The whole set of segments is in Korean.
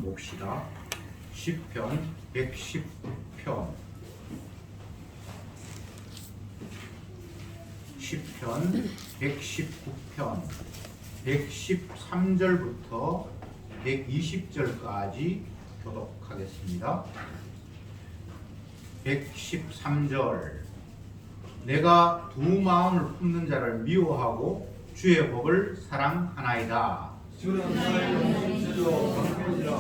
한번 봅시다. 시편 119편 시편 119편 113절부터 120절까지 교독하겠습니다. 113절 내가 두 마음을 품는 자를 미워하고 주의 법을 사랑하나이다. 주는 나의 영신주요 강권이라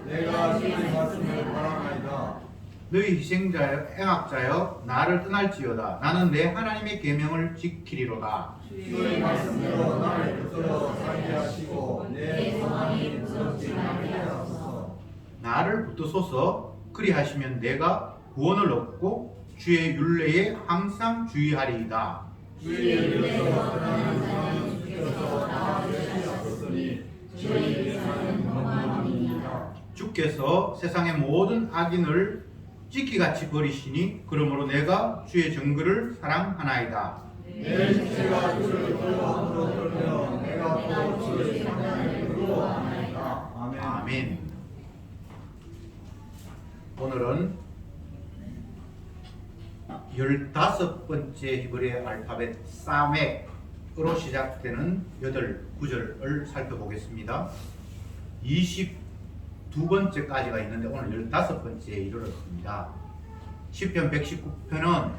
내가 주의 말씀을 바라나이다. 너희 희생자여 애악자여 나를 떠날지어다. 나는 내 하나님의 계명을 지키리로다. 주의 말씀대로 나를 붙들어 살게 하시고 내 소망이 무섭지 않게 하소서. 나를 붙드소서. 그리하시면 내가 구원을 얻고 주의 율례에 항상 주의하리이다. 주의 일에서 떠나는 사람은 주께서 나와 계시옵소니 주의 일에서는 영원함이니라. 주께서 세상의 모든 악인을 찢기같이 버리시니 그러므로 내가 주의 정글을 사랑하나이다. 내 육체가 주를 두려움으로 떨며 내가 또 주의 사랑을 부러워하나이다. 아멘. 아멘. 오늘은 15번째 히브리 알파벳 사멕으로 시작되는 8구절을 살펴보겠습니다. 22번째까지가 있는데 오늘 15번째에 이르렀습니다. 시편 119편은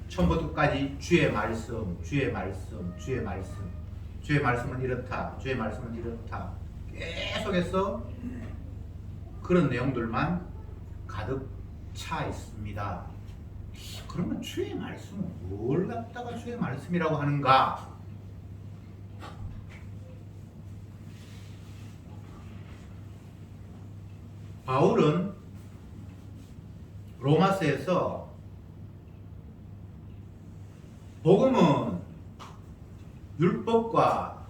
처음부터 끝까지 주의 말씀, 주의 말씀, 주의 말씀, 주의 말씀은 이렇다, 주의 말씀은 이렇다 계속해서 그런 내용들만 가득 차 있습니다. 그러면 주의 말씀은 뭘 갖다가 주의 말씀이라고 하는가? 바울은 로마서에서 복음은 율법과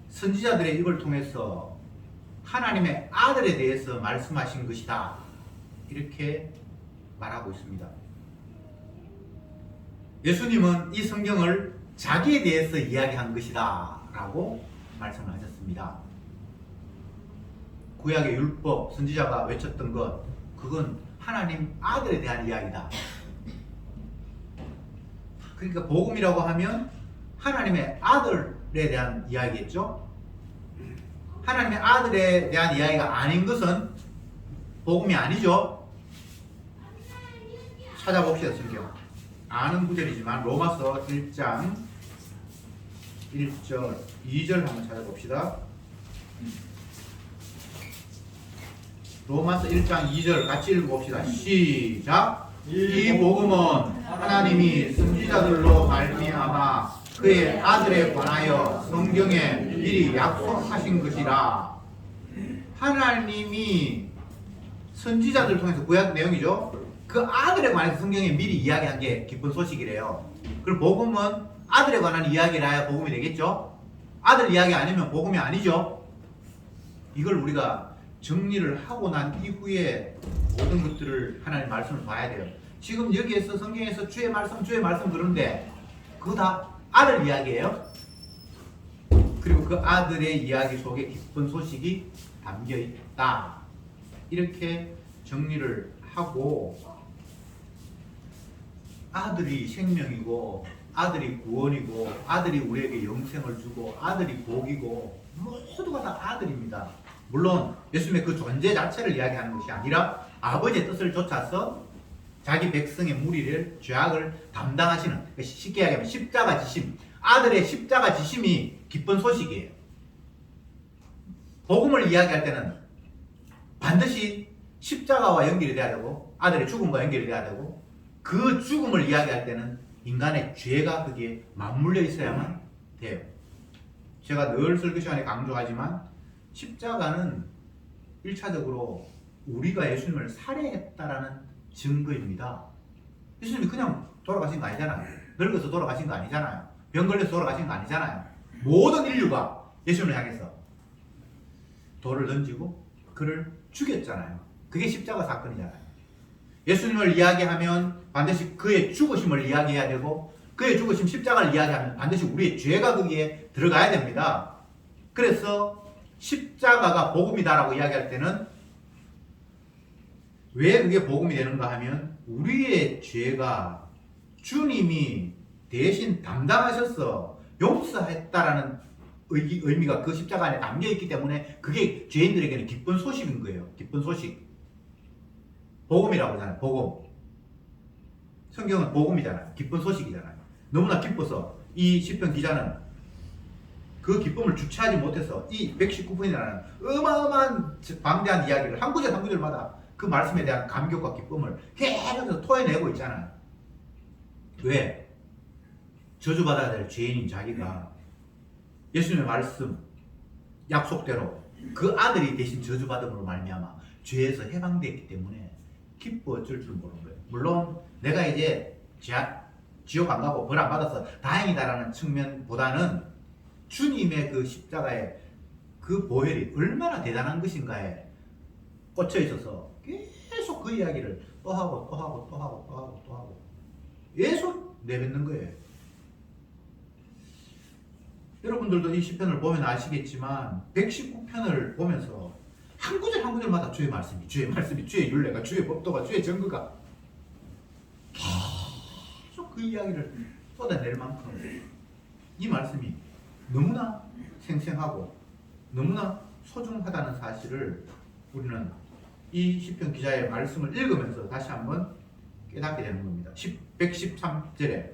선지자들의 입을 통해서 하나님의 아들에 대해서 말씀하신 것이다. 이렇게 말하고 있습니다. 예수님은 이 성경을 자기에 대해서 이야기한 것이다 라고 말씀을 하셨습니다. 구약의 율법, 선지자가 외쳤던 것, 그건 하나님 아들에 대한 이야기다. 그러니까 복음이라고 하면 하나님의 아들에 대한 이야기겠죠. 하나님의 아들에 대한 이야기가 아닌 것은 복음이 아니죠. 찾아봅시다. 성경 아는 구절이지만 로마서 1장 1절 2절 한번 찾아봅시다. 로마서 1장 2절 같이 읽어봅시다. 시작. 이 복음은 하나님이 선지자들로 말미암아 그의 아들에 관하여 성경에 미리 약속하신 것이라. 하나님이 선지자들을 통해서 구약 내용이죠. 그 아들에 관해서 성경에 미리 이야기한 게 기쁜 소식이래요. 그럼 복음은 아들에 관한 이야기를 해야 복음이 되겠죠? 아들 이야기 아니면 복음이 아니죠? 이걸 우리가 정리를 하고 난 이후에 모든 것들을 하나님 말씀을 봐야 돼요. 지금 여기에서 성경에서 주의 말씀 그런데 그거 다 아들 이야기예요. 그리고 그 아들의 이야기 속에 기쁜 소식이 담겨 있다. 이렇게 정리를 하고 아들이 생명이고 아들이 구원이고 아들이 우리에게 영생을 주고 아들이 복이고 모두가 다 아들입니다. 물론 예수님의 그 존재 자체를 이야기하는 것이 아니라 아버지의 뜻을 좇아서 자기 백성의 무리를 죄악을 담당하시는, 쉽게 이야기하면 십자가 지심, 아들의 십자가 지심이 기쁜 소식이에요. 복음을 이야기할 때는 반드시 십자가와 연결이 돼야 되고 아들의 죽음과 연결이 돼야 되고 그 죽음을 이야기할 때는 인간의 죄가 거기에 맞물려 있어야만 돼요. 제가 늘 설교 시간에 강조하지만 십자가는 1차적으로 우리가 예수님을 살해했다라는 증거입니다. 예수님이 그냥 돌아가신 거 아니잖아요. 늙어서 돌아가신 거 아니잖아요. 병 걸려서 돌아가신 거 아니잖아요. 모든 인류가 예수님을 향해서 돌을 던지고 그를 죽였잖아요. 그게 십자가 사건이잖아요. 예수님을 이야기하면 반드시 그의 죽으심을 이야기해야 되고 그의 죽으심 십자가를 이야기하면 반드시 우리의 죄가 거기에 들어가야 됩니다. 그래서 십자가가 복음이다라고 이야기할 때는 왜 그게 복음이 되는가 하면 우리의 죄가 주님이 대신 담당하셔서 용서했다라는 의미가 그 십자가 안에 담겨있기 때문에 그게 죄인들에게는 기쁜 소식인 거예요. 기쁜 소식. 복음이라고 하잖아요. 복음. 성경은 복음이잖아요. 기쁜 소식이잖아요. 너무나 기뻐서 이 시편 기자는 그 기쁨을 주체하지 못해서 이 119분이라는 어마어마한 방대한 이야기를 한 구절 한 구절마다 그 말씀에 대한 감격과 기쁨을 계속해서 토해내고 있잖아요. 왜? 저주받아야 될 죄인인 자기가 예수님의 말씀 약속대로 그 아들이 대신 저주받음으로 말미암아 죄에서 해방되었기 때문에 기뻐질 줄 모르는 거예요. 물론 내가 이제 지옥 안 가고 벌 안 받아서 다행이다라는 측면보다는 주님의 그 십자가의 그 보혈이 얼마나 대단한 것인가에 꽂혀 있어서 계속 그 이야기를 또 하고 또 하고 또 하고 또 하고 또 하고 계속 내뱉는 거예요. 여러분들도 이 시편을 보면 아시겠지만 119편을 보면서 한 구절 한 구절마다 주의 말씀이 주의 율례가 주의 법도가 주의 증거가 계속 그 이야기를 쏟아낼 만큼 이 말씀이 너무나 생생하고 너무나 소중하다는 사실을 우리는 이 시편 기자의 말씀을 읽으면서 다시 한번 깨닫게 되는 겁니다. 113절에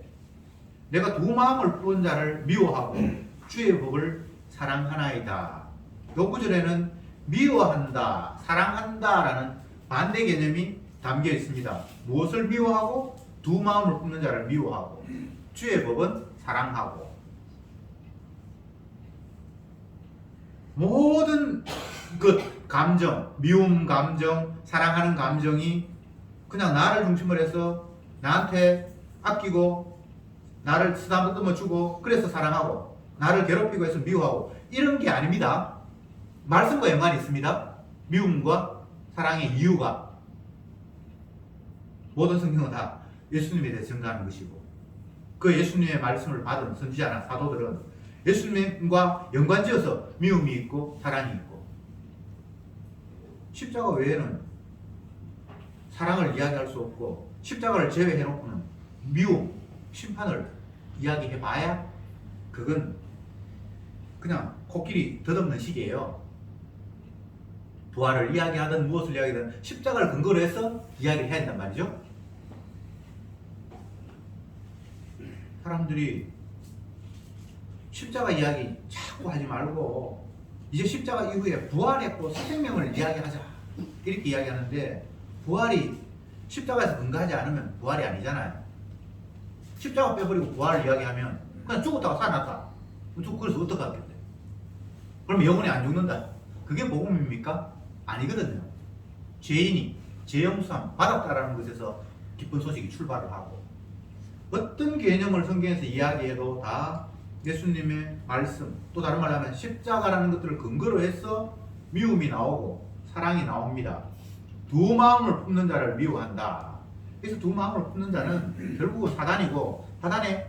내가 두 마음을 품은 자를 미워하고 주의 법을 사랑하나이다. 요 구절에는 미워한다, 사랑한다라는 반대 개념이 담겨 있습니다. 무엇을 미워하고? 두 마음을 품는 자를 미워하고 주의 법은 사랑하고 모든 그 감정, 미움 감정, 사랑하는 감정이 그냥 나를 중심으로 해서 나한테 아끼고 나를 쓰다듬어 주고 그래서 사랑하고 나를 괴롭히고 해서 미워하고 이런 게 아닙니다. 말씀과 연관이 있습니다. 미움과 사랑의 이유가 모든 성경은 다 예수님에 대해 증거하는 것이고 그 예수님의 말씀을 받은 선지자나 사도들은 예수님과 연관지어서 미움이 있고 사랑이 있고 십자가 외에는 사랑을 이야기할 수 없고 십자가를 제외해놓고는 미움, 심판을 이야기해봐야 그건 그냥 코끼리 덧없는 식이에요. 부활을 이야기하든 무엇을 이야기하든 십자가를 근거로 해서 이야기를 해야 된단 말이죠. 사람들이 십자가 이야기 자꾸 하지 말고 이제 십자가 이후에 부활했고 생명을 이야기하자 이렇게 이야기하는데 부활이 십자가에서 근거하지 않으면 부활이 아니잖아요. 십자가 빼버리고 부활을 이야기하면 그냥 죽었다가 살아났다. 그래서 어떡하겠대? 그러면 영혼이 안 죽는다. 그게 복음입니까? 아니거든요. 죄인이 죄영수함 받았다라는 것에서 기쁜 소식이 출발을 하고 어떤 개념을 성경에서 이야기해도 다 예수님의 말씀 또 다른 말로 하면 십자가라는 것들을 근거로 해서 미움이 나오고 사랑이 나옵니다. 두 마음을 품는 자를 미워한다. 그래서 두 마음을 품는 자는 결국은 사단이고 사단에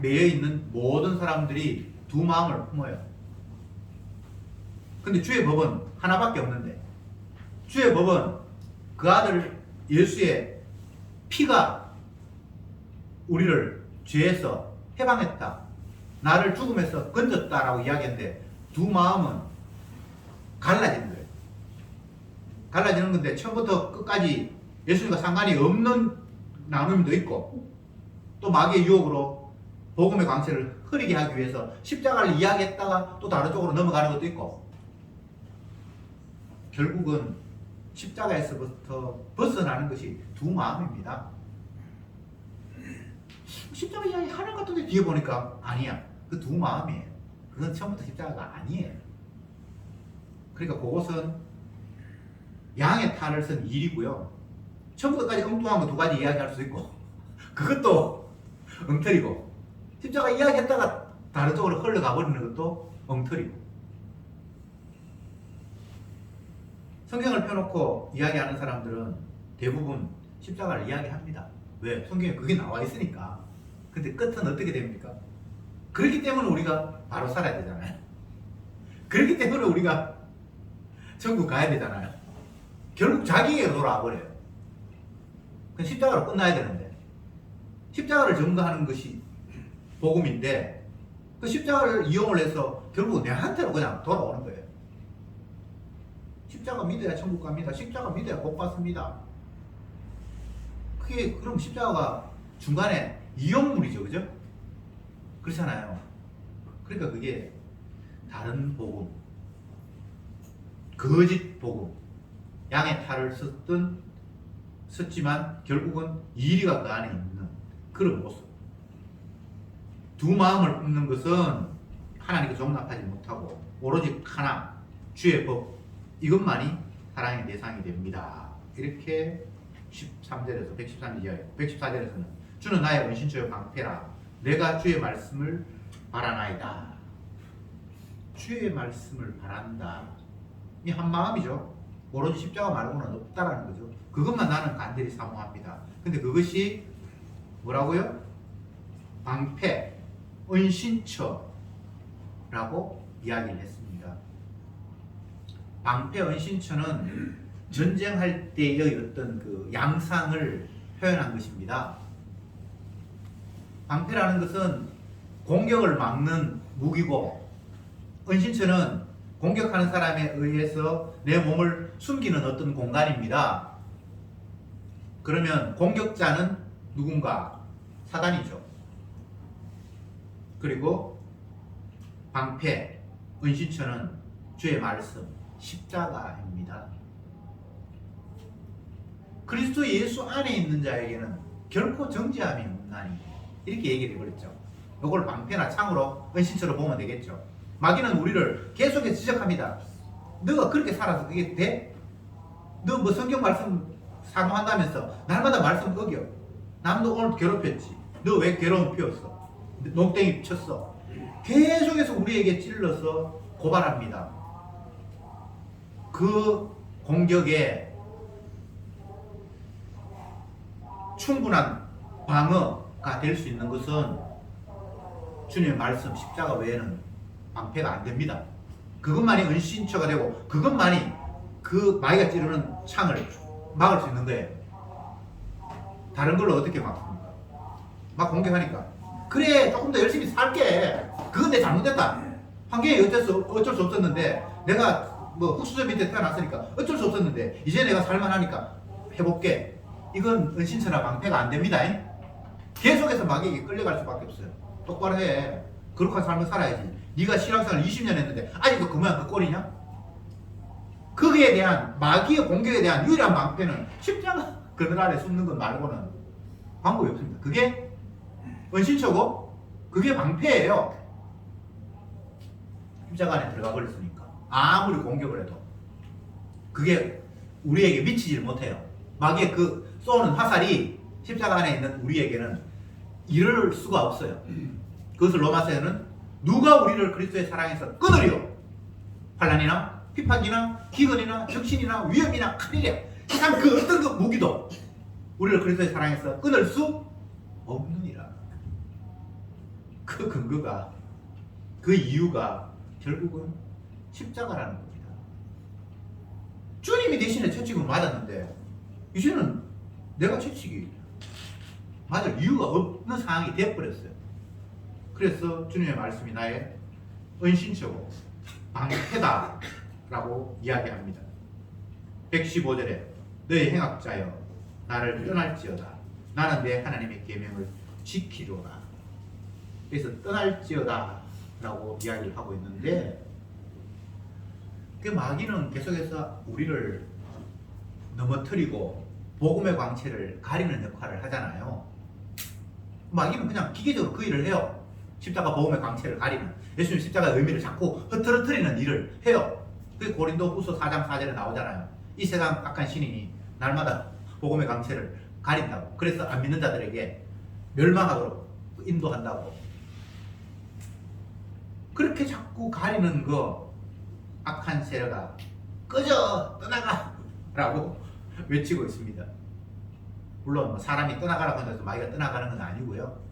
매여 있는 모든 사람들이 두 마음을 품어요. 근데 주의 법은 하나밖에 없는데 주의 법은 그 아들 예수의 피가 우리를 죄에서 해방했다. 나를 죽음에서 건졌다라고 이야기했는데 두 마음은 갈라지는 거예요. 갈라지는 건데 처음부터 끝까지 예수님과 상관이 없는 나눔도 있고 또 마귀의 유혹으로 복음의 광채를 흐리게 하기 위해서 십자가를 이야기했다가 또 다른 쪽으로 넘어가는 것도 있고 결국은 십자가에서부터 벗어나는 것이 두 마음입니다. 십자가 이야기 하는 것 같은데 뒤에 보니까 아니야. 그 두 마음이에요. 그건 처음부터 십자가가 아니에요. 그러니까 그것은 양의 탈을 쓴 일이고요. 처음부터 까지 엉뚱한 거 두 가지 이야기할 수 있고 그것도 엉터리고 십자가 이야기했다가 다른 쪽으로 흘러가 버리는 것도 엉터리고 성경을 펴놓고 이야기하는 사람들은 대부분 십자가를 이야기합니다. 왜? 성경에 그게 나와 있으니까. 근데 끝은 어떻게 됩니까? 그렇기 때문에 우리가 바로 살아야 되잖아요. 그렇기 때문에 우리가 천국 가야 되잖아요. 결국 자기에게 돌아와 버려요. 그냥 십자가로 끝나야 되는데 십자가를 전가하는 것이 복음인데 그 십자가를 이용을 해서 결국 내한테로 그냥 돌아오는 거예요. 십자가 믿어야 천국 갑니다. 십자가 믿어야 복 받습니다. 그게 그럼 십자가가 중간에 이용물이죠, 그죠? 그렇잖아요. 그러니까 그게 다른 복음, 거짓 복음, 양의 탈을 썼지만 결국은 이리가 그 안에 있는 그런 모습. 두 마음을 품는 것은 하나님께 용납하지 못하고 오로지 하나, 주의 법, 이것만이 사랑의 대상이 됩니다. 이렇게 13절에서 114절에서는 주는 나의 은신처요 방패라 내가 주의 말씀을 바라나이다. 주의 말씀을 바란다. 이 한 마음이죠. 오로지 십자가 말고는 없다라는 거죠. 그것만 나는 간절히 사모합니다. 근데 그것이 뭐라고요? 방패, 은신처라고 이야기를 했습니다. 방패, 은신처는 전쟁할 때의 어떤 그 양상을 표현한 것입니다. 방패라는 것은 공격을 막는 무기고, 은신처는 공격하는 사람에 의해서 내 몸을 숨기는 어떤 공간입니다. 그러면 공격자는 누군가? 사단이죠. 그리고 방패, 은신처는 주의 말씀, 십자가입니다. 그리스도 예수 안에 있는 자에게는 결코 정죄함이 없나니 이렇게 얘기를 해버렸죠. 이걸 방패나 창으로 은신처로 보면 되겠죠. 마귀는 우리를 계속해서 지적합니다. 너가 그렇게 살아서 그게 돼? 너 뭐 성경 말씀 사모한다면서 날마다 말씀 어겨. 남도 오늘 괴롭혔지. 너 왜 괴로움 피웠어? 농땡이 쳤어. 계속해서 우리에게 찔러서 고발합니다. 그 공격에 충분한 방어가 될 수 있는 것은 주님의 말씀 십자가 외에는 방패가 안 됩니다. 그것만이 은신처가 되고 그것만이 그 마귀가 찌르는 창을 막을 수 있는 거예요. 다른 걸로 어떻게 막습니까? 막 공격하니까 그래 조금 더 열심히 살게. 그건 내 잘못됐다. 환경이 어쩔 수 없었는데 내가 뭐 흙수저 밑에 태어났으니까 어쩔 수 없었는데 이제 내가 살만하니까 해볼게. 이건 은신처나 방패가 안 됩니다. 계속해서 마귀에게 끌려갈 수밖에 없어요. 똑바로 해. 거룩한 삶을 살아야지. 네가 신앙생활 20년 했는데 아직도 그만 그 꼴이냐? 거기에 대한 마귀의 공격에 대한 유일한 방패는 십자가 그늘 아래 숨는 것 말고는 방법이 없습니다. 그게 은신처고 그게 방패예요. 십자가 안에 들어가 버렸으니까 아무리 공격을 해도 그게 우리에게 미치질 못해요. 마귀의 그 쏘는 화살이 십자가 안에 있는 우리에게는 이럴 수가 없어요. 그것을 로마서에는 누가 우리를 그리스도의 사랑에서 끊으리요? 환난이나 핍박이나 기근이나 적신이나 위험이나 칼이랴. 세상 그 어떤 그 무기도 우리를 그리스도의 사랑에서 끊을 수 없느니라. 그 근거가, 그 이유가 결국은 십자가라는 겁니다. 주님이 대신에 채찍을 맞았는데 이제는 내가 채찍이 맞을 이유가 없는 상황이 되어버렸어요. 그래서 주님의 말씀이 나의 은신처고 방패다 라고 이야기합니다. 115절에 너희 행악자여 나를 떠날지어다 나는 내 하나님의 계명을 지키리로다. 그래서 떠날지어다 라고 이야기를 하고 있는데 그 마귀는 계속해서 우리를 넘어뜨리고 복음의 광채를 가리는 역할을 하잖아요. 마귀는 그냥 기계적으로 그 일을 해요. 십자가 복음의 광채를 가리는, 예수님 십자가의 의미를 자꾸 흐트러뜨리는 일을 해요. 그게 고린도후서 4장 4절에 나오잖아요. 이 세상 악한 신인이 날마다 복음의 광채를 가린다고. 그래서 안 믿는 자들에게 멸망하도록 인도한다고. 그렇게 자꾸 가리는 거 악한 세력아 꺼져 떠나가 라고 외치고 있습니다. 물론 뭐 사람이 떠나가라고 한다고 해서 마귀가 떠나가는 건 아니고요.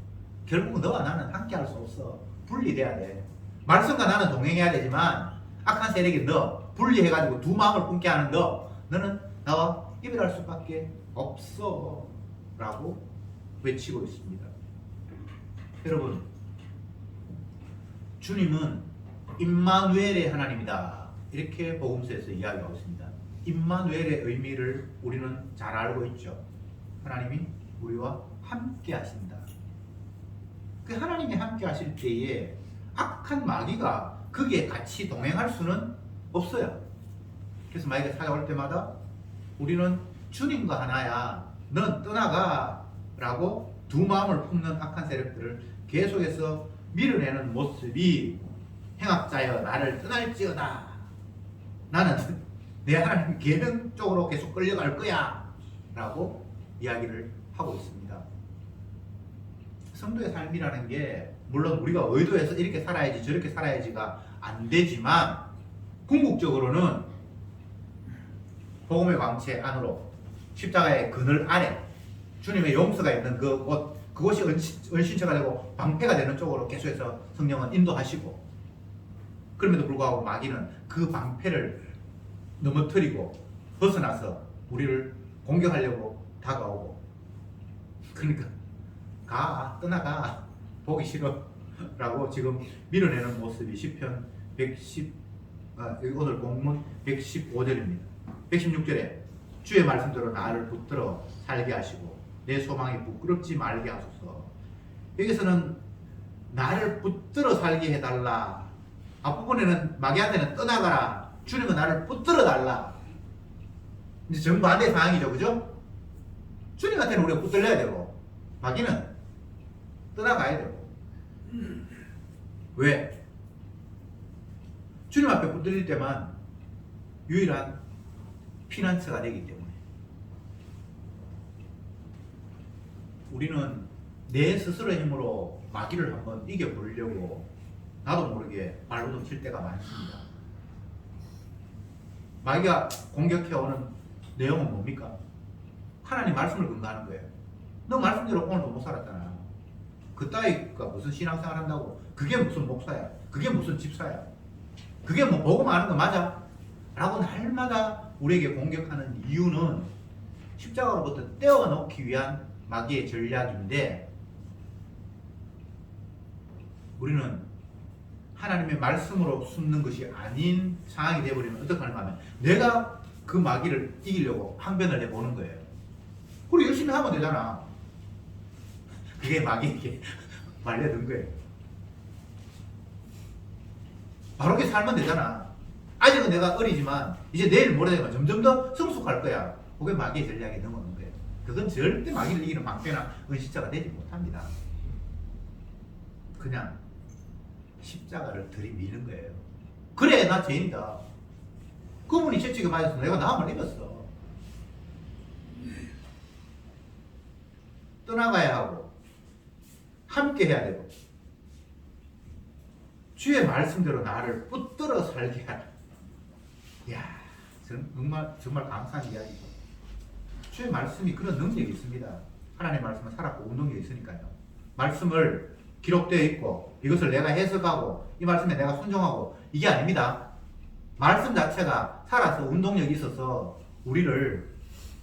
결국은 너와 나는 함께 할 수 없어. 분리돼야 돼. 말씀과 나는 동행해야 되지만 악한 세력인 너, 분리해가지고 두 마음을 품게 하는 너, 너는 나와 이별할 수밖에 없어 라고 외치고 있습니다. 여러분, 주님은 임마누엘의 하나님이다 이렇게 복음서에서 이야기하고 있습니다. 임마누엘의 의미를 우리는 잘 알고 있죠. 하나님이 우리와 함께 하신다. 그 하나님이 함께 하실 때에 악한 마귀가 거기에 같이 동행할 수는 없어요. 그래서 마귀가 찾아올 때마다 우리는 주님과 하나야, 넌 떠나가 라고 두 마음을 품는 악한 세력들을 계속해서 밀어내는 모습이 행악자여 나를 떠날지어다, 나는 내 하나님 계명 쪽으로 계속 끌려갈 거야 라고 이야기를 하고 있습니다. 성도의 삶이라는 게 물론 우리가 의도해서 이렇게 살아야지 저렇게 살아야지가 안 되지만 궁극적으로는 복음의 광채 안으로 십자가의 그늘 아래 주님의 용서가 있는 그곳이 은신처가 되고 방패가 되는 쪽으로 계속해서 성령은 인도하시고, 그럼에도 불구하고 마귀는 그 방패를 넘어뜨리고 벗어나서 우리를 공격하려고 다가오고, 그러니까 떠나가, 보기 싫어 라고 지금 밀어내는 모습이 시편 110, 오늘 본문 115절입니다. 116절에 주의 말씀대로 나를 붙들어 살게 하시고 내 소망이 부끄럽지 말게 하소서. 여기서는 나를 붙들어 살게 해달라, 앞부분에는 마귀한테는 떠나가라, 주님은 나를 붙들어 달라. 이제 정반대 상황이죠, 그죠? 주님한테는 우리가 붙들려야 되고 마귀는 떠나가야 되고. 왜? 주님 앞에 붙들릴 때만 유일한 피난처가 되기 때문에. 우리는 내 스스로의 힘으로 마귀를 한번 이겨보려고 나도 모르게 발버둥 칠 때가 많습니다. 마귀가 공격해오는 내용은 뭡니까? 하나님 말씀을 근거하는 거예요. 너 말씀대로 오늘도 못 살았잖아. 그따위가 무슨 신앙생활 한다고, 그게 무슨 목사야, 그게 무슨 집사야, 그게 뭐 복음 아는 거 맞아? 라고 날마다 우리에게 공격하는 이유는 십자가로부터 떼어놓기 위한 마귀의 전략인데, 우리는 하나님의 말씀으로 숨는 것이 아닌 상황이 되어버리면 어떻게 하는가 하면 내가 그 마귀를 이기려고 항변을 해보는 거예요. 그리고 열심히 하면 되잖아. 그게 마귀에게 말려든 거예요. 바르게 살면 되잖아. 아직은 내가 어리지만 이제 내일 모레 되면 점점 더 성숙할 거야. 그게 마귀의 전략에 넘어오는 거예요. 그건 절대 마귀를 이기는 방패나 은신처가 되지 못합니다. 그냥 십자가를 들이미는 거예요. 그래, 나 죄인이다. 그분이 채찍에 맞아서 내가 나음을 입었어. 떠나가야 하고 함께 해야 되고 주의 말씀대로 나를 붙들어 살게 하라. 이야, 정말 감사한 이야기죠. 주의 말씀이 그런 능력이 있습니다. 하나님의 말씀은 살았고 운동력이 있으니까요. 말씀을 기록되어 있고 이것을 내가 해석하고 이 말씀에 내가 순종하고 이게 아닙니다. 말씀 자체가 살아서 운동력이 있어서 우리를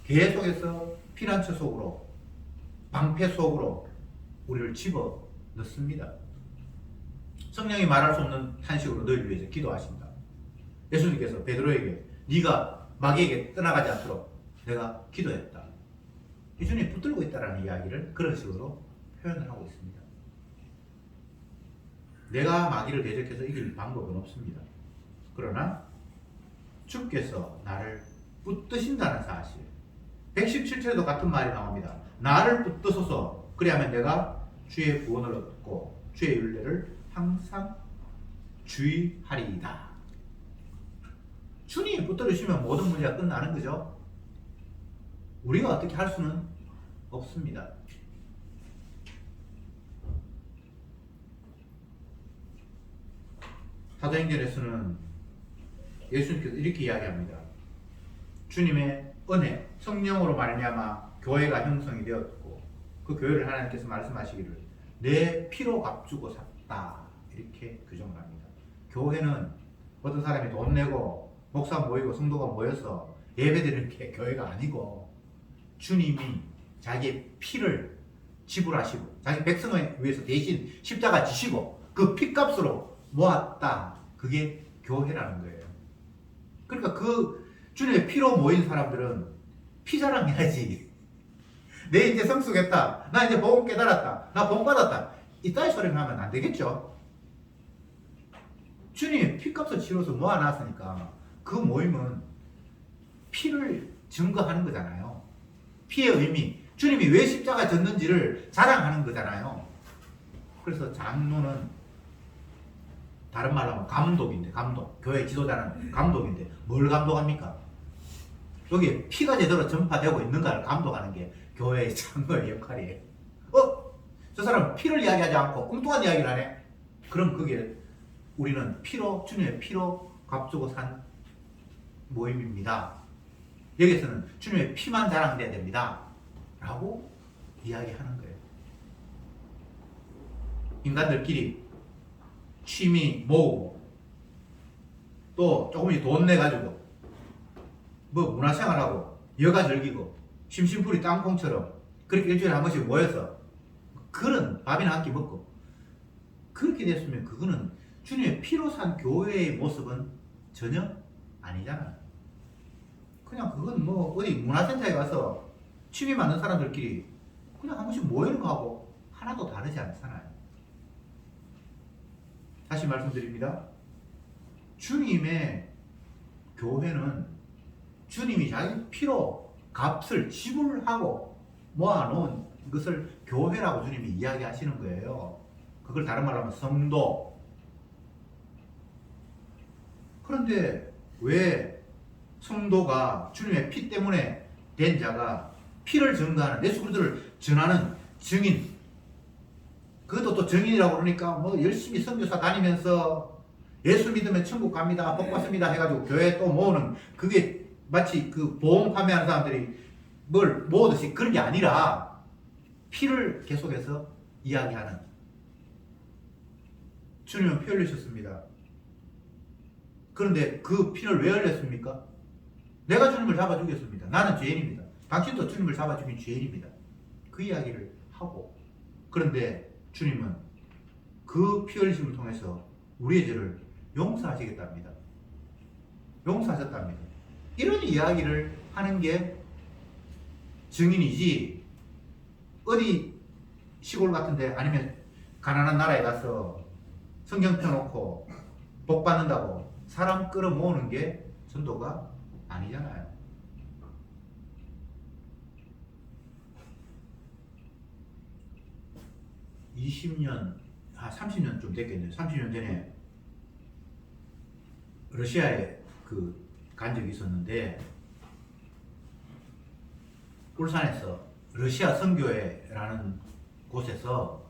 계속해서 피난처 속으로, 방패 속으로 우리를 집어 넣습니다. 성령이 말할 수 없는 탄식으로 너희를 위해서 기도하신다. 예수님께서 베드로에게 네가 마귀에게 떠나가지 않도록 내가 기도했다. 예수님이 붙들고 있다는 이야기를 그런 식으로 표현을 하고 있습니다. 내가 마귀를 대적해서 이길 방법은 없습니다. 그러나 주께서 나를 붙드신다는 사실, 117절에도 같은 말이 나옵니다. 나를 붙드소서, 그리하면 내가 주의 구원을 얻고 주의 윤례를 항상 주의하리이다. 주님이 붙들으시면 모든 문제가 끝나는 거죠. 우리가 어떻게 할 수는 없습니다. 사도행전에서는 예수님께서 이렇게 이야기합니다. 주님의 은혜, 성령으로 말미암아 교회가 형성이 되었고 그 교회를 하나님께서 말씀하시기를 내 피로 값주고 샀다, 이렇게 규정을 합니다. 교회는 어떤 사람이 돈 내고 목사 모이고 성도가 모여서 예배드리는 게 교회가 아니고 주님이 자기의 피를 지불하시고 자기 백성을 위해서 대신 십자가 지시고 그 피값으로 모았다. 그게 교회라는 거예요. 그러니까 그 주님의 피로 모인 사람들은 피 자랑해야지. 내 이제 성숙했다. 나 이제 복음 깨달았다. 나 복음 받았다. 이따위 소리를 하면 안 되겠죠. 주님이 피값을 치러서 모아놨으니까 그 모임은 피를 증거하는 거잖아요. 피의 의미, 주님이 왜 십자가 졌는지를 자랑하는 거잖아요. 그래서 장로는 다른 말로 하면 감독인데, 감독. 교회 지도자는 감독인데 뭘 감독합니까? 여기 피가 제대로 전파되고 있는가를 감독하는 게 교회의 장로의 역할이에요. 저 사람 피를 이야기하지 않고 엉뚱한 이야기를 하네? 그럼 그게 우리는 피로, 주님의 피로 값주고 산 모임입니다. 여기서는 주님의 피만 자랑돼야 됩니다. 라고 이야기하는 거예요. 인간들끼리 취미 모으고 또 조금씩 돈 내가지고 뭐 문화생활하고 여가 즐기고 심심풀이 땅콩처럼 그렇게 일주일에 한 번씩 모여서 그런 밥이나 한 끼 먹고 그렇게 됐으면 그거는 주님의 피로 산 교회의 모습은 전혀 아니잖아요. 그냥 그건 뭐 어디 문화센터에 가서 취미 많은 사람들끼리 그냥 한 번씩 모이는 거하고 하나도 다르지 않잖아요. 다시 말씀드립니다. 주님의 교회는 주님이 자기 피로 값을 지불하고 모아놓은 것을 교회라고 주님이 이야기하시는 거예요. 그걸 다른 말로 하면 성도. 그런데 왜 성도가 주님의 피 때문에 된 자가 피를 증거하는 예수 그리스도를 전하는 증인, 그것도 또 증인이라고 그러니까 뭐 열심히 선교사 다니면서 예수 믿으면 천국 갑니다, 복 받습니다 해가지고 교회 또 모으는 그게 마치 그 보험 판매하는 사람들이 뭘 모으듯이 그런 게 아니라 피를 계속해서 이야기하는. 주님은 피 흘리셨습니다. 그런데 그 피를 왜 흘렸습니까? 내가 주님을 잡아 죽였습니다. 나는 죄인입니다. 당신도 주님을 잡아 죽인 죄인입니다. 그 이야기를 하고, 그런데 주님은 그 피 흘리심을 통해서 우리의 죄를 용서하시겠답니다. 용서하셨답니다. 이런 이야기를 하는 게 증인이지, 어디 시골 같은데 아니면 가난한 나라에 가서 성경 펴놓고 복 받는다고 사람 끌어모으는 게 전도가 아니잖아요. (20년) 30년 좀 됐겠네요. 30년 전에 러시아에 간 적이 있었는데, 울산에서 러시아 선교회라는 곳에서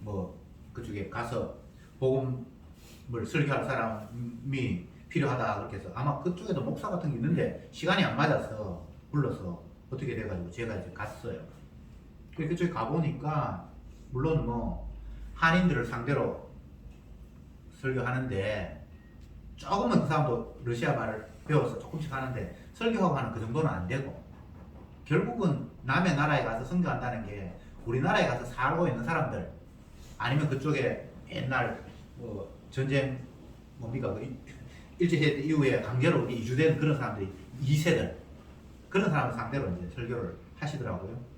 뭐 그쪽에 가서 복음을 설교할 사람이 필요하다 그렇게 해서, 아마 그쪽에도 목사 같은 게 있는데 시간이 안 맞아서 불러서 어떻게 돼가지고 제가 이제 갔어요. 그쪽에 가보니까 물론 뭐 한인들을 상대로 설교하는데, 조금은 그 사람도 러시아 말을 배워서 조금씩 하는데 설교하고 하는 그 정도는 안 되고, 결국은 남의 나라에 가서 선교한다는 게 우리나라에 가서 살고 있는 사람들, 아니면 그쪽에 옛날 뭐 전쟁 뭡니까 그 일제시대 이후에 강제로 이주된 그런 사람들이 2세들, 그런 사람을 상대로 이제 설교를 하시더라고요.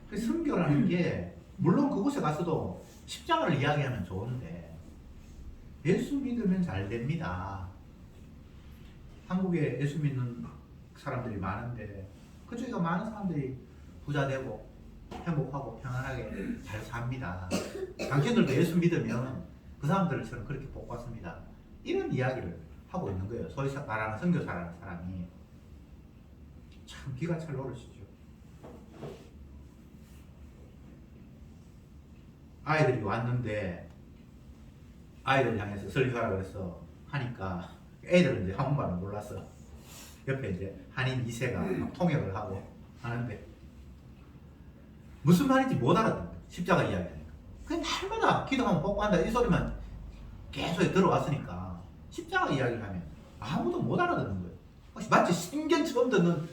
그 선교라는 게 물론 그곳에 가서도 십자가를 이야기하면 좋은데 예수 믿으면 잘 됩니다. 한국에 예수 믿는 사람들이 많은데 그쪽에 많은 사람들이 부자 되고 행복하고 편안하게 잘 삽니다. 당신들도 예수 믿으면 그 사람들처럼 그렇게 복 받습니다. 이런 이야기를 하고 있는 거예요. 소위 말하는 선교사라는 사람이. 참 기가 찰 노릇이죠. 아이들이 왔는데 아이들 향해서 설교하라 그래서 하니까 애들은 이제 한국말을 몰라서 옆에 이제 한인 2세가 막 통역을 하고 하는데 무슨 말인지 못 알아듣는 거예요. 십자가 이야기하니까. 그냥 날마다 기도하면 복 받는다 이 소리만 계속 들어왔으니까 십자가 이야기를 하면 아무도 못 알아듣는 거예요. 마치 신견 처음 듣는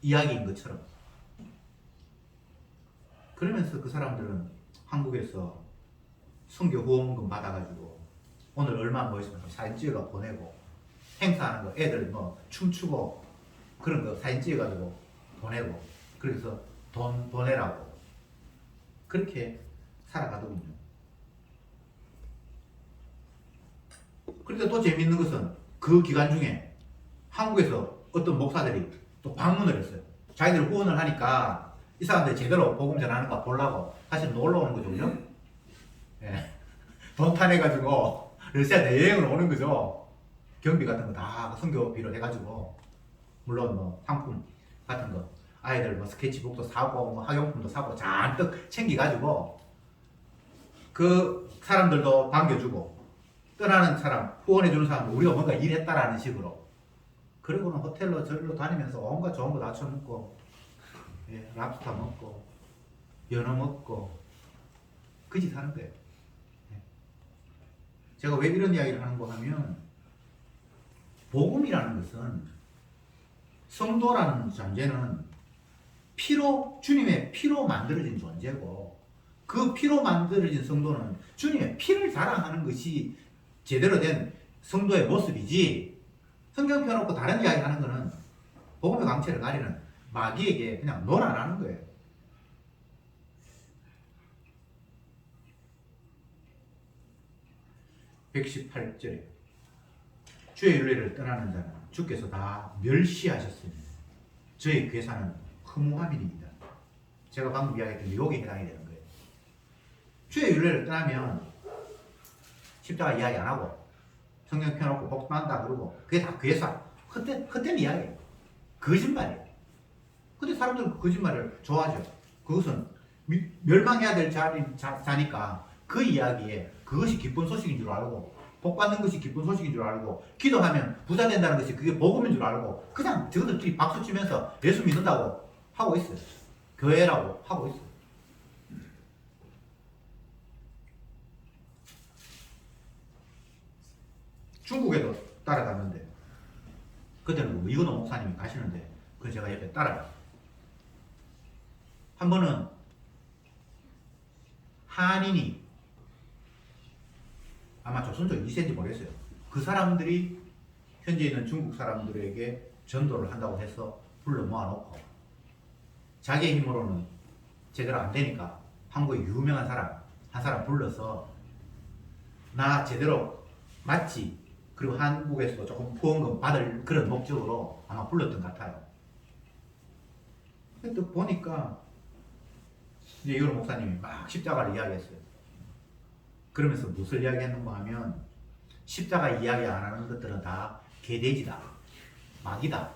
이야기인 것처럼. 그러면서 그 사람들은 한국에서 선교 후원금 받아가지고 오늘 얼마 멋있으면 사진 찍어 보내고 행사하는 거 애들 뭐 춤추고 그런 거 사진 찍어가지고 보내고 그래서 돈 보내라고 그렇게 살아가더군요. 그런데 또 재밌는 것은 그 기간 중에 한국에서 어떤 목사들이 또 방문을 했어요. 자기들 후원을 하니까 이 사람들이 제대로 복음 전하는가 보려고 사실 놀러 오는 거죠, 그죠? 예. 돈 타내가지고 러시아 내여행을 오는 거죠. 경비 같은 거 다 선교비로 해가지고 물론 뭐 상품 같은 거 아이들 뭐 스케치북도 사고 뭐 학용품도 사고 잔뜩 챙겨가지고 그 사람들도 반겨주고 떠나는 사람 후원해주는 사람도 우리가 뭔가 일했다라는 식으로 그리고는 호텔로 저리로 다니면서 온갖 좋은 거 다 쳐먹고 예, 랍스터 먹고 연어 먹고 그 짓 하는 거예요. 예. 제가 왜 이런 이야기를 하는 거 하면 복음이라는 것은 성도라는 존재는 피로 주님의 피로 만들어진 존재고 그 피로 만들어진 성도는 주님의 피를 자랑하는 것이 제대로 된 성도의 모습이지 성경 펴놓고 다른 이야기 하는 거는 복음의 강체를 가리는 마귀에게 그냥 놀아나는 거예요. (118절에) 주의 윤례를 떠나는 자는 주께서 다 멸시하셨으니 저희 괴사는 허무함이니이다. 제가 방금 이야기했던 유혹에 해당이 되는 거예요. 주의 윤례를 떠나면 십자가 이야기 안 하고 성경 펴놓고 복음한다 그러고 그게 다 괴사 헛된 이야기예요. 거짓말이에요. 근데 사람들은 그 거짓말을 좋아하죠. 그것은 멸망해야 될 자니까 그 이야기에 그것이 기쁜 소식인 줄 알고 복 받는 것이 기쁜 소식인 줄 알고 기도하면 부자 된다는 것이 그게 복음인 줄 알고 그냥 저들끼리 박수 치면서 예수 믿는다고 하고 있어요. 교회라고 하고 있어요. 중국에도 따라갔는데 그때는 뭐 이건호 목사님이 가시는데 그 제가 옆에 따라가요. 한 번은 한인이 아마 조선족 2세인지 모르겠어요. 그 사람들이 현재 있는 중국 사람들에게 전도를 한다고 해서 불러 모아놓고 자기의 힘으로는 제대로 안 되니까 한국의 유명한 사람 한 사람 불러서 나 제대로 맞지? 그리고 한국에서도 조금 후원금 받을 그런 목적으로 아마 불렀던 것 같아요. 근데 또 보니까 이제 이걸 목사님이 막 십자가를 이야기했어요. 그러면서 무엇을 이야기했는가 하면 십자가 이야기 안 하는 것들은 다 개돼지다, 마귀다.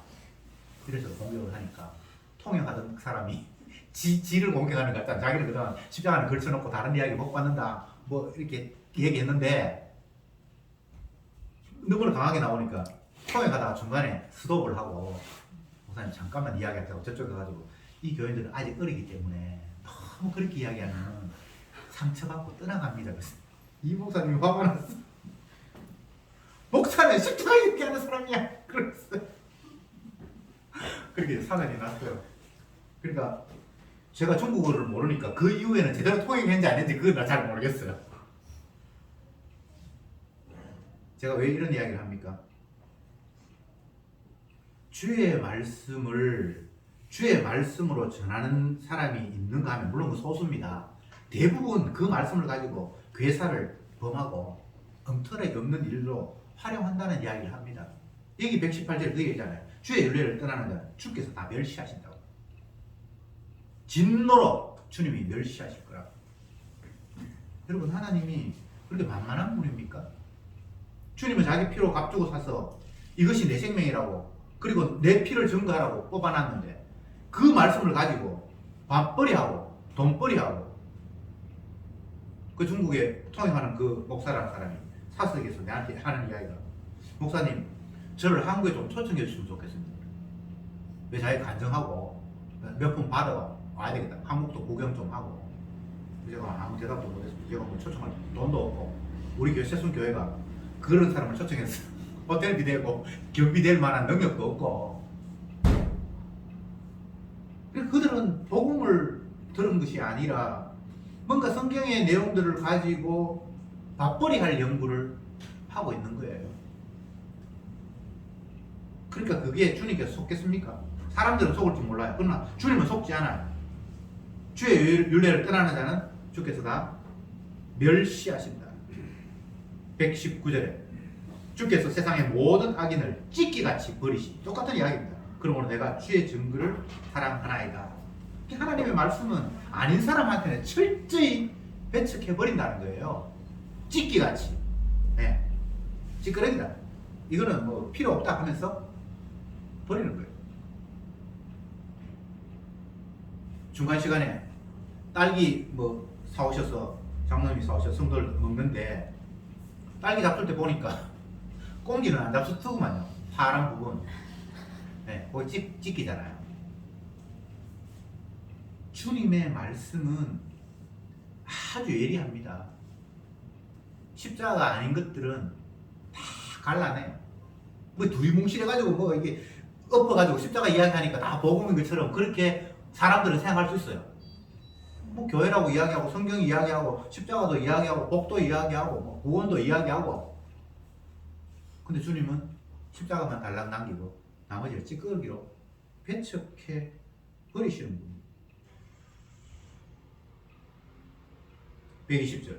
그래서 공격을 하니까 통역하던 사람이 지를 공격하는 것 같다. 자기를 그동안 십자가를 걸쳐놓고 다른 이야기 못 받는다. 뭐 이렇게 얘기했는데 너무나 강하게 나오니까 통역하다가 중간에 스톱을 하고 목사님 잠깐만 이야기하다고 저쪽에 가지고 이 교인들은 아직 어리기 때문에 너무 그렇게 이야기하면 상처받고 떠나갑니다. 그래서 이 목사님이 화가 났어. 목사는 십자가 얘기하는 사람이야. 그랬어요. 그렇게 사단이 났어요. 그러니까 제가 중국어를 모르니까 그 이후에는 제대로 통역했는지 안 했는지 그건 잘 모르겠어요. 제가 왜 이런 이야기를 합니까? 주의 말씀으로 전하는 사람이 있는가 하면 물론 그 소수입니다. 대부분 그 말씀을 가지고 괴사를 범하고 엉터리 없는 일로 활용한다는 이야기를 합니다. 여기 118절에 그 얘기잖아요. 주의 윤례를 떠나는 자는 주께서 다 멸시하신다고. 진노로 주님이 멸시하실 거라고. 여러분 하나님이 그렇게 만만한 분입니까? 주님은 자기 피로 값주고 사서 이것이 내 생명이라고 그리고 내 피를 증거하라고 뽑아놨는데 그 말씀을 가지고 밥벌이하고 돈벌이하고 그 중국에 통역하는 그 목사라는 사람이 사석에서 내한테 하는 이야기가 목사님 저를 한국에 좀 초청해 주시면 좋겠습니다. 왜 자기 간증하고 몇 푼 받아 와야 되겠다. 한국도 구경 좀 하고 제가 아무 대답도 못해서 제가 뭐 초청할 돈도 없고 우리 세순 교회가 그런 사람을 초청했어. 호텔비 되고 경비 될 만한 능력도 없고. 그들은 복음을 들은 것이 아니라 뭔가 성경의 내용들을 가지고 맞벌이 할 연구를 하고 있는 거예요. 그러니까 그게 주님께서 속겠습니까? 사람들은 속을 줄 몰라요. 그러나 주님은 속지 않아요. 주의 윤례를 떠나는 자는 주께서 다 멸시하신다. 119절에 주께서 세상의 모든 악인을 찢기같이 버리시. 똑같은 이야기입니다. 그러므로 내가 주의 증거를 사랑하나이다. 하나님의 말씀은 아닌 사람한테는 철저히 배척해버린다는 거예요. 찢기같이. 네. 찌끄러기다. 이거는 뭐 필요 없다 하면서 버리는 거예요. 중간 시간에 딸기 뭐 사오셔서 장로님이 사오셔서 성도를 먹는데 딸기 잡술 때 보니까 꽁지는 안 잡수더구만요. 파란 부분. 네, 거기 찢기잖아요. 주님의 말씀은 아주 예리합니다. 십자가가 아닌 것들은 다 갈라내요. 뭐 두리뭉실해가지고 뭐 이게 엎어가지고 십자가 이야기하니까 다 복음인 것처럼 그렇게 사람들은 생각할 수 있어요. 뭐 교회라고 이야기하고 성경 이야기하고 십자가도 이야기하고 복도 이야기하고 뭐 구원도 이야기하고. 근데 주님은 십자가만 달랑 남기고 나머지를 찌꺼기로 배척해 버리시는 분입니다. 120절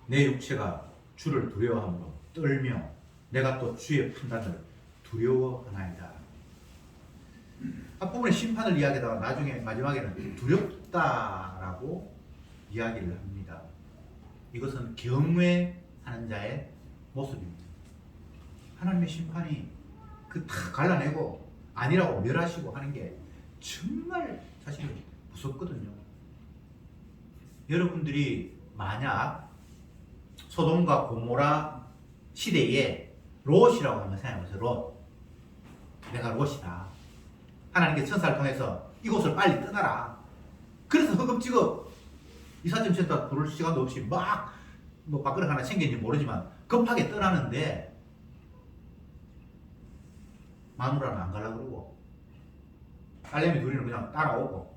내 육체가 주를 두려워함으로 떨며 내가 또 주의 판단을 두려워하나이다. 앞부분에 심판을 이야기하다가 나중에 마지막에는 두렵다라고 이야기를 합니다. 이것은 경외하는 자의 모습입니다. 하나님의 심판이 그 다 갈라내고 아니라고 멸하시고 하는 게 정말 사실은 무섭거든요. 여러분들이 만약 소돔과 고모라 시대에 롯이라고 한번 생각해보세요. 롯. 내가 롯이다. 하나님께서 천사를 통해서 이곳을 빨리 떠나라. 그래서 허겁지겁 이삿짐센터 부를 시간도 없이 막 뭐 밥그릇 하나 챙겼는지 모르지만 급하게 떠나는데 마누라는 안 가려고 그러고 딸내미 둘이는 그냥 따라오고.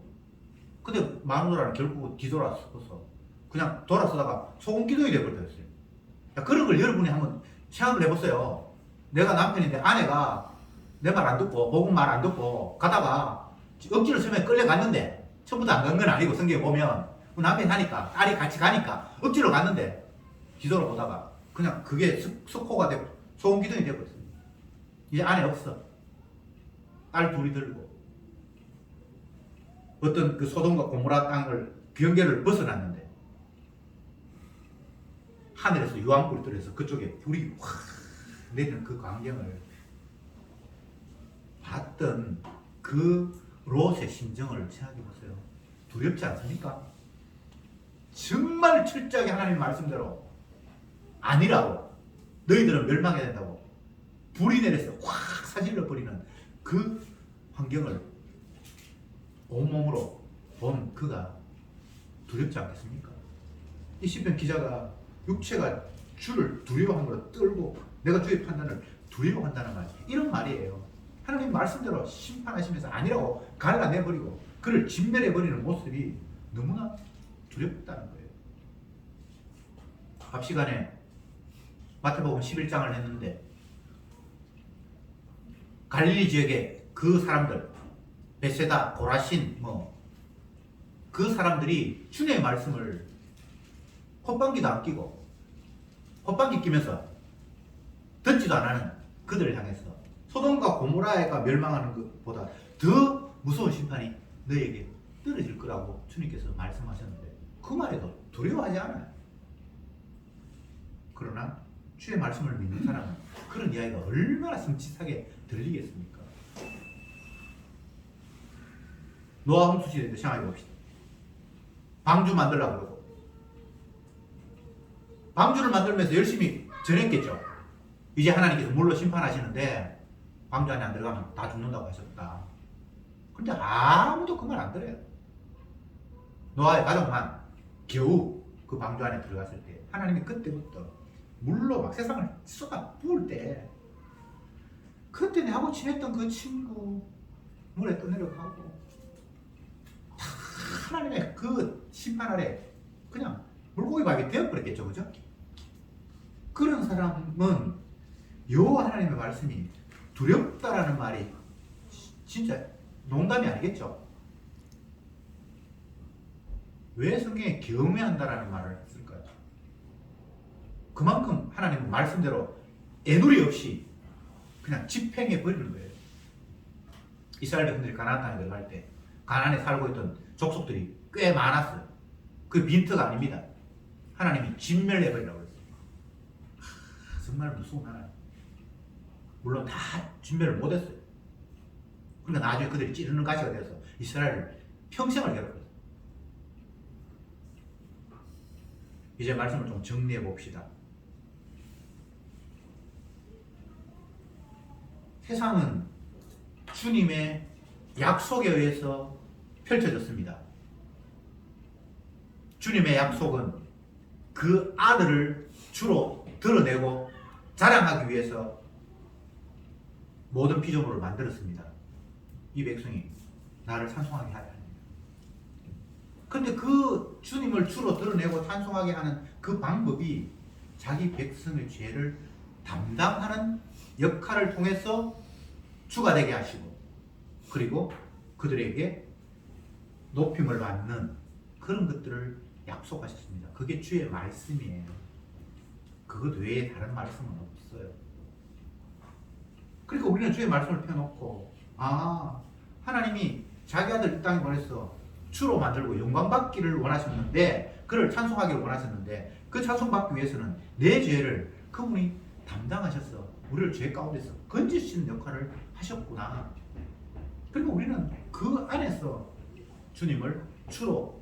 근데 마누라는 결국 뒤돌아서서 그냥 돌아서다가 소금 기둥이 되어버렸어요. 그런 걸 여러분이 한번 생각을 해보세요. 내가 남편인데 아내가 내 말 안 듣고 복음 말 안 듣고 가다가 억지로 처음에 끌려갔는데 처음부터 안 간 건 아니고 성경에 보면 남편이 하니까 딸이 같이 가니까 억지로 갔는데 뒤돌아보다가 그냥 그게 석호가 되고 소금 기둥이 되어버렸어요. 이제 아내 없어. 딸 둘이 들고 어떤 그 소돔과 고모라 땅을 경계를 벗어났는데 하늘에서 유황불이 떨어져서 그쪽에 불이 확 내리는 그 광경을 봤던 그 롯의 심정을 생각해 보세요. 두렵지 않습니까? 정말 철저하게 하나님 말씀대로 아니라고 너희들은 멸망해야 된다고 불이 내려서 확 사질러 버리는 그 환경을 온몸으로 본 그가 두렵지 않겠습니까? 이 시편 기자가 육체가 주를 두려워함으로 떨고 내가 주의 판단을 두려워한다는 말, 이런 말이에요. 하나님 말씀대로 심판하시면서 아니라고 갈라내버리고 그를 진멸해버리는 모습이 너무나 두렵다는 거예요. 밥 시간에 마태복음 11장을 했는데 갈릴리 지역에 그 사람들 베세다, 고라신 그 사람들이 주님의 말씀을 콧방귀도 안 끼고 콧방귀 끼면서 듣지도 안 하는 그들을 향해서 소돔과 고모라가 멸망하는 것보다 더 무서운 심판이 너에게 떨어질 거라고 주님께서 말씀하셨는데 그 말에도 두려워하지 않아요. 그러나 주의 말씀을 믿는 사람은 그런 이야기가 얼마나 섬찟하게 들리겠습니까? 노아 홍수 시대도 생각해 봅시다. 방주 만들려고 그러고 방주를 만들면서 열심히 전했겠죠. 이제 하나님께서 물로 심판하시는데 방주 안에 안 들어가면 다 죽는다고 하셨다. 근데 아무도 그 말 안 들어요. 노아의 가족만 겨우 그 방주 안에 들어갔을 때 하나님이 그때부터 물로 막 세상을 쏟아 부을 때 그때 내하고 친했던 그 친구 물에 떠내려가고 다 하나님의 그 심판 아래 그냥 물고기 밥이 되어버렸겠죠. 그죠? 그런 사람은 요 하나님의 말씀이 두렵다라는 말이 진짜 농담이 아니겠죠. 왜 성경에 경외한다라는 말을 했을까요? 그만큼 하나님은 말씀대로 애누리 없이 그냥 집행해 버리는 거예요. 이스라엘 백성들이 가나안 땅에 들어갈 때 가나안에 살고 있던 족속들이 꽤 많았어요. 그 빈터가 아닙니다. 하나님이 진멸해 버리라고 했어요. 정말 무서운 하나님. 물론 다 진멸을 못했어요. 그러니까 나중에 그들이 찌르는 가시가 되어서 이스라엘을 평생을 괴롭혔어요. 이제 말씀을 좀 정리해 봅시다. 세상은 주님의 약속에 의해서 펼쳐졌습니다. 주님의 약속은 그 아들을 주로 드러내고 자랑하기 위해서 모든 피조물을 만들었습니다. 이 백성이 나를 찬송하게 하려 합니다. 근데 그 주님을 주로 드러내고 찬송하게 하는 그 방법이 자기 백성의 죄를 담당하는 역할을 통해서 주가 되게 하시고 그리고 그들에게 높임을 받는 그런 것들을 약속하셨습니다. 그게 주의 말씀이에요. 그것 외에 다른 말씀은 없어요. 그러니까 우리는 주의 말씀을 펴놓고 하나님이 자기 아들 이 땅에 보내서 주로 만들고 영광받기를 원하셨는데 그를 찬송하기를 원하셨는데 그 찬송받기 위해서는 내 죄를 그분이 담당하셔서 우리를 죄 가운데서 건지시는 역할을 하셨구나. 그리고 우리는 그 안에서 주님을 주로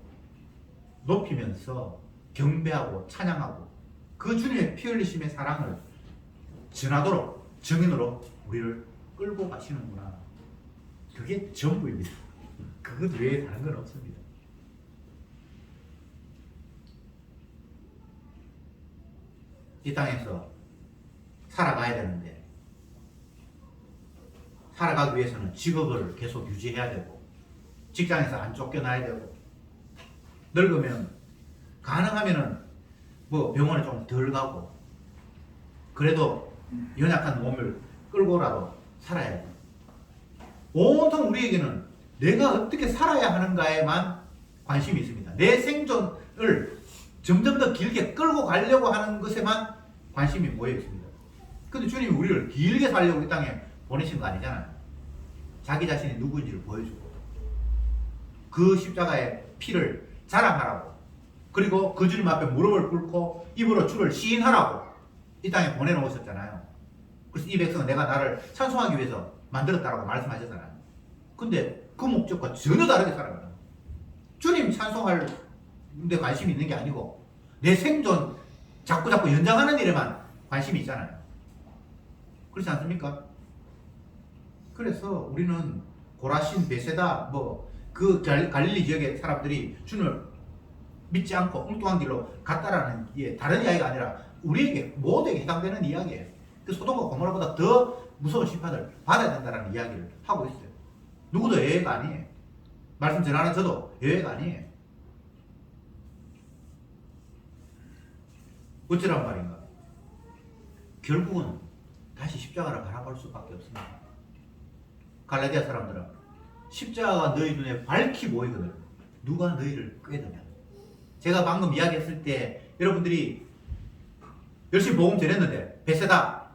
높이면서 경배하고 찬양하고 그 주님의 피 흘리심의 사랑을 전하도록 증인으로 우리를 끌고 가시는구나. 그게 전부입니다. 그것 외에 다른 건 없습니다. 이 땅에서 살아가야 되는데 살아가기 위해서는 직업을 계속 유지해야 되고 직장에서 안 쫓겨나야 되고 늙으면 가능하면은 뭐 병원에 좀 덜 가고 그래도 연약한 몸을 끌고라도 살아야 돼. 온통 우리에게는 내가 어떻게 살아야 하는가에만 관심이 있습니다. 내 생존을 점점 더 길게 끌고 가려고 하는 것에만 관심이 모여 있습니다. 근데 주님이 우리를 길게 살려고 이 땅에 보내신 거 아니잖아요. 자기 자신이 누구인지를 보여주고 그 십자가의 피를 자랑하라고 그리고 그 주님 앞에 무릎을 꿇고 입으로 주를 시인하라고 이 땅에 보내놓으셨잖아요. 그래서 이 백성은 내가 나를 찬송하기 위해서 만들었다라고 말씀하셨잖아요. 근데 그 목적과 전혀 다르게 살아가요. 주님 찬송할 데 관심이 있는 게 아니고 내 생존 자꾸 연장하는 일에만 관심이 있잖아요. 그렇지 않습니까? 그래서 우리는 고라신, 베세다, 그 갈릴리 지역의 사람들이 주님을 믿지 않고 엉뚱한 길로 갔다라는 게 다른 이야기가 아니라 우리에게 모두에게 해당되는 이야기예요. 그 소돔과 고모라보다 더 무서운 심판을 받아야 된다는 이야기를 하고 있어요. 누구도 예외가 아니에요. 말씀 전하는 저도 예외가 아니에요. 어쩌란 말인가? 결국은 다시 십자가를 바라볼 수밖에 없습니다. 갈라디아 사람들은 십자가가 너희 눈에 밝히 보이거든. 누가 너희를 꾀드냐. 제가 방금 이야기했을 때 여러분들이 열심히 복음 전했는데 베세다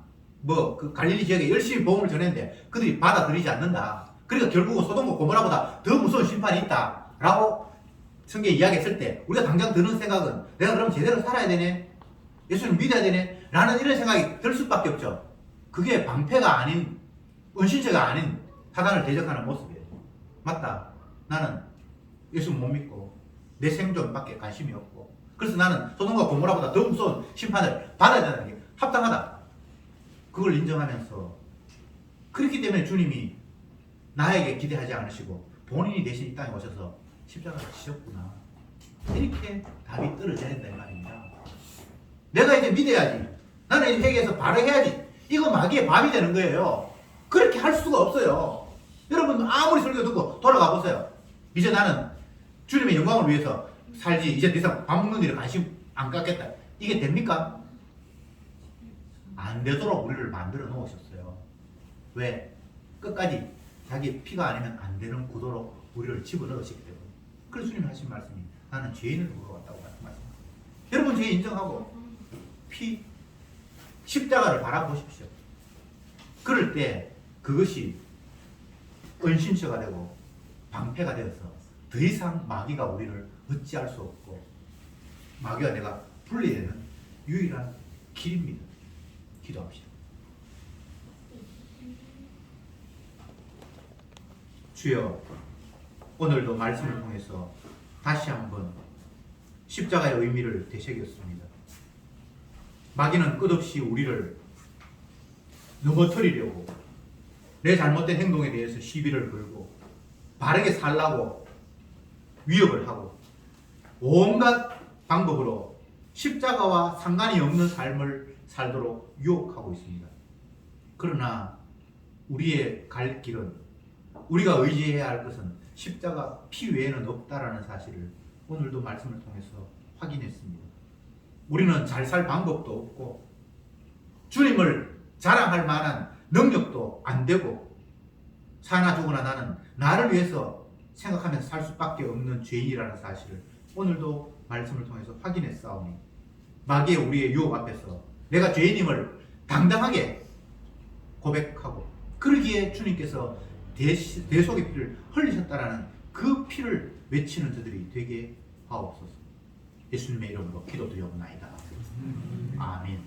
그 갈릴리 지역에 열심히 복음을 전했는데 그들이 받아들이지 않는다. 그러니까 결국은 소돔과 고모라보다 더 무서운 심판이 있다 라고 성경에 이야기했을 때 우리가 당장 드는 생각은 내가 그럼 제대로 살아야 되네, 예수님 믿어야 되네 라는 이런 생각이 들 수밖에 없죠. 그게 방패가 아닌, 은신처가 아닌 사단을 대적하는 모습이에요. 맞다, 나는 예수 못 믿고 내 생존밖에 관심이 없고 그래서 나는 소돔과 고모라보다 더 무서운 심판을 받아야 되는 게 합당하다. 그걸 인정하면서, 그렇기 때문에 주님이 나에게 기대하지 않으시고 본인이 대신 이 땅에 오셔서 십자가를 지셨구나. 이렇게 답이 떨어져야 된다 이 말입니다. 내가 이제 믿어야지. 나는 이제 회개해서 바로 해야지. 이거 마귀의 밥이 되는 거예요. 그렇게 할 수가 없어요. 여러분 아무리 설교 듣고 돌아가 보세요. 이제 나는 주님의 영광을 위해서 살지. 이제 더 이상 밥 먹는 일에 관심 안 갖겠다. 이게 됩니까? 안 되도록 우리를 만들어 놓으셨어요. 왜? 끝까지 자기 피가 아니면 안 되는 구도로 우리를 집어넣으시기 때문에. 그래서 주님이 하신 말씀이 나는 죄인을 보러 왔다고 말씀하십니다. 여러분 죄 인정하고 피 십자가를 바라보십시오. 그럴 때 그것이 은신처가 되고 방패가 되어서 더 이상 마귀가 우리를 어찌할 수 없고 마귀와 내가 분리되는 유일한 길입니다. 기도합시다. 주여, 오늘도 말씀을 통해서 다시 한번 십자가의 의미를 되새겼습니다. 마귀는 끝없이 우리를 넘어뜨리려고 내 잘못된 행동에 대해서 시비를 걸고 바르게 살라고 위협을 하고 온갖 방법으로 십자가와 상관이 없는 삶을 살도록 유혹하고 있습니다. 그러나 우리의 갈 길은 우리가 의지해야 할 것은 십자가 피 외에는 없다라는 사실을 오늘도 말씀을 통해서 확인했습니다. 우리는 잘 살 방법도 없고 주님을 자랑할 만한 능력도 안 되고 사나 죽으나 나는 나를 위해서 생각하면서 살 수밖에 없는 죄인이라는 사실을 오늘도 말씀을 통해서 확인했사오니 마귀의 우리의 유혹 앞에서 내가 죄인임을 당당하게 고백하고 그러기에 주님께서 대속의 피를 흘리셨다라는 그 피를 외치는 저들이 되게 하옵소서. 예수님의 이름으로 기도드려옵나이다. 아멘.